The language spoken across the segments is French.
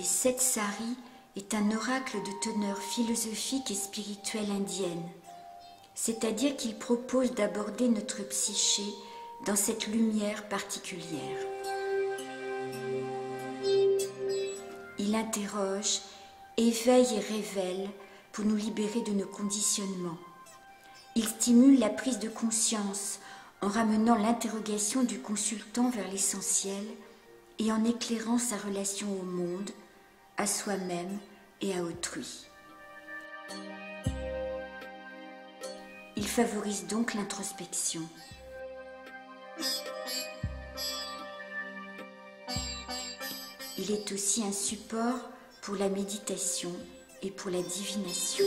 des 7 saris est un oracle de teneur philosophique et spirituelle indienne, c'est-à-dire qu'il propose d'aborder notre psyché dans cette lumière particulière. Il interroge, éveille et révèle pour nous libérer de nos conditionnements. Il stimule la prise de conscience en ramenant l'interrogation du consultant vers l'essentiel et en éclairant sa relation au monde, à soi-même et à autrui. Il favorise donc l'introspection. Il est aussi un support pour la méditation et pour la divination.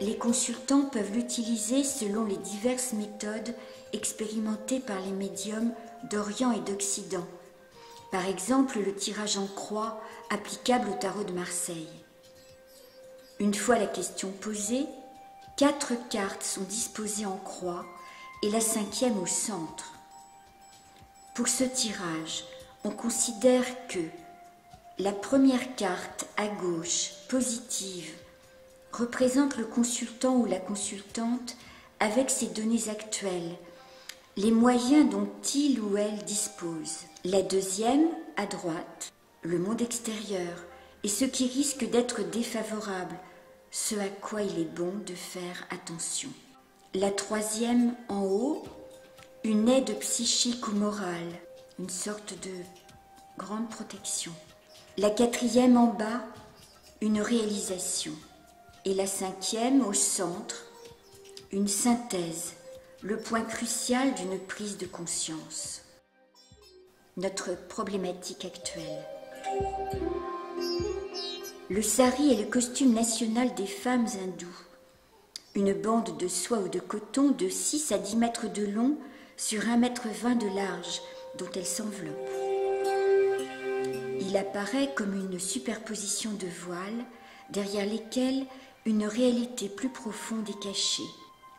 Les consultants peuvent l'utiliser selon les diverses méthodes expérimentées par les médiums d'Orient et d'Occident. Par exemple, le tirage en croix applicable au tarot de Marseille. Une fois la question posée, 4 cartes sont disposées en croix et la 5e au centre. Pour ce tirage, on considère que la première carte à gauche, positive, représente le consultant ou la consultante avec ses données actuelles, les moyens dont il ou elle dispose. La 2e, à droite, le monde extérieur et ce qui risque d'être défavorable, ce à quoi il est bon de faire attention. La 3e, en haut, une aide psychique ou morale, une sorte de grande protection. La 4e, en bas, une réalisation. Et la 5e, au centre, une synthèse, le point crucial d'une prise de conscience. Notre problématique actuelle. Le sari est le costume national des femmes hindoues. Une bande de soie ou de coton de 6 à 10 mètres de long sur 1,20 m de large, dont elle s'enveloppe. Il apparaît comme une superposition de voiles, derrière lesquels une réalité plus profonde est cachée.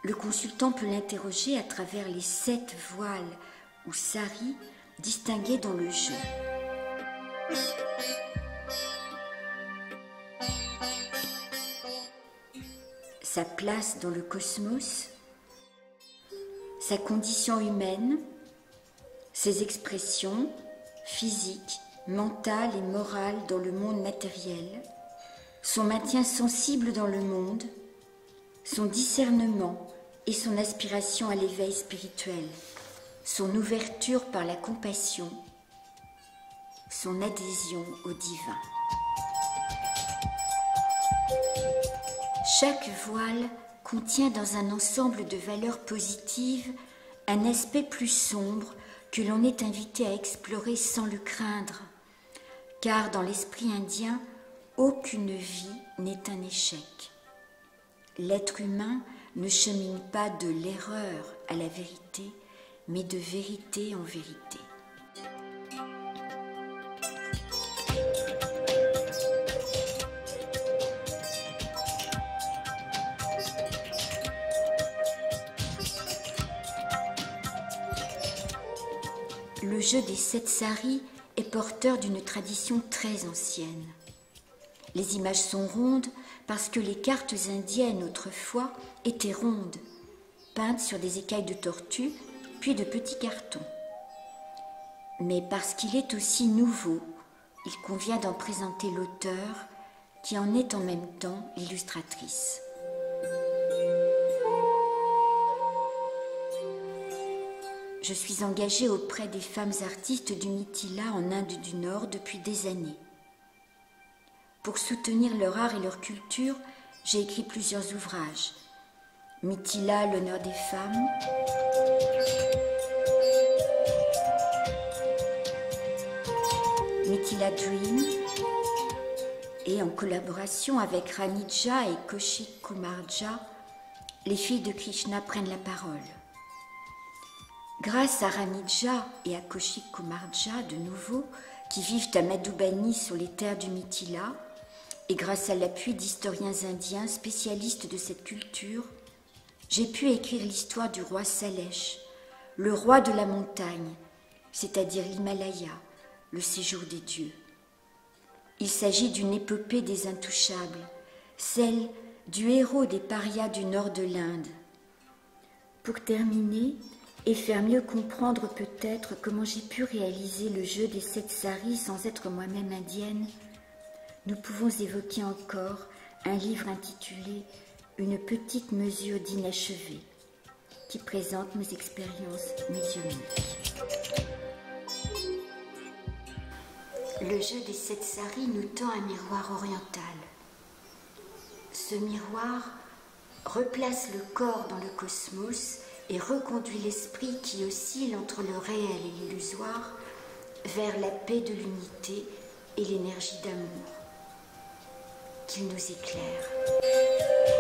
Le consultant peut l'interroger à travers les 7 voiles ou saris distingués dans le jeu. Sa place dans le cosmos, sa condition humaine, ses expressions physiques, mentales et morales dans le monde matériel, son maintien sensible dans le monde, son discernement et son aspiration à l'éveil spirituel, son ouverture par la compassion, son adhésion au divin. Chaque voile contient dans un ensemble de valeurs positives un aspect plus sombre que l'on est invité à explorer sans le craindre, car dans l'esprit indien, aucune vie n'est un échec. L'être humain ne chemine pas de l'erreur à la vérité, mais de vérité en vérité. Le jeu des 7 saris est porteur d'une tradition très ancienne. Les images sont rondes parce que les cartes indiennes autrefois étaient rondes, peintes sur des écailles de tortue puis de petits cartons. Mais parce qu'il est aussi nouveau, il convient d'en présenter l'auteur qui en est en même temps l'illustratrice. Je suis engagée auprès des femmes artistes du Mithila en Inde du Nord depuis des années. Pour soutenir leur art et leur culture, j'ai écrit plusieurs ouvrages. Mithila, l'honneur des femmes, Mithila Dream, et en collaboration avec Ranija et Kaushik Kumarja, les filles de Krishna prennent la parole. Grâce à Ranija et à Kaushik Kumarja, de nouveau, qui vivent à Madhubani sur les terres du Mithila, et grâce à l'appui d'historiens indiens spécialistes de cette culture, j'ai pu écrire l'histoire du roi Salesh, le roi de la montagne, c'est-à-dire l'Himalaya, le séjour des dieux. Il s'agit d'une épopée des intouchables, celle du héros des parias du nord de l'Inde. Pour terminer, et faire mieux comprendre peut-être comment j'ai pu réaliser le jeu des 7 saris sans être moi-même indienne, nous pouvons évoquer encore un livre intitulé « Une petite mesure d'inachevé » qui présente mes expériences médiumniques. Le jeu des 7 saris nous tend un miroir oriental. Ce miroir replace le corps dans le cosmos et reconduit l'esprit qui oscille entre le réel et l'illusoire vers la paix de l'unité et l'énergie d'amour. Qu'il nous éclaire.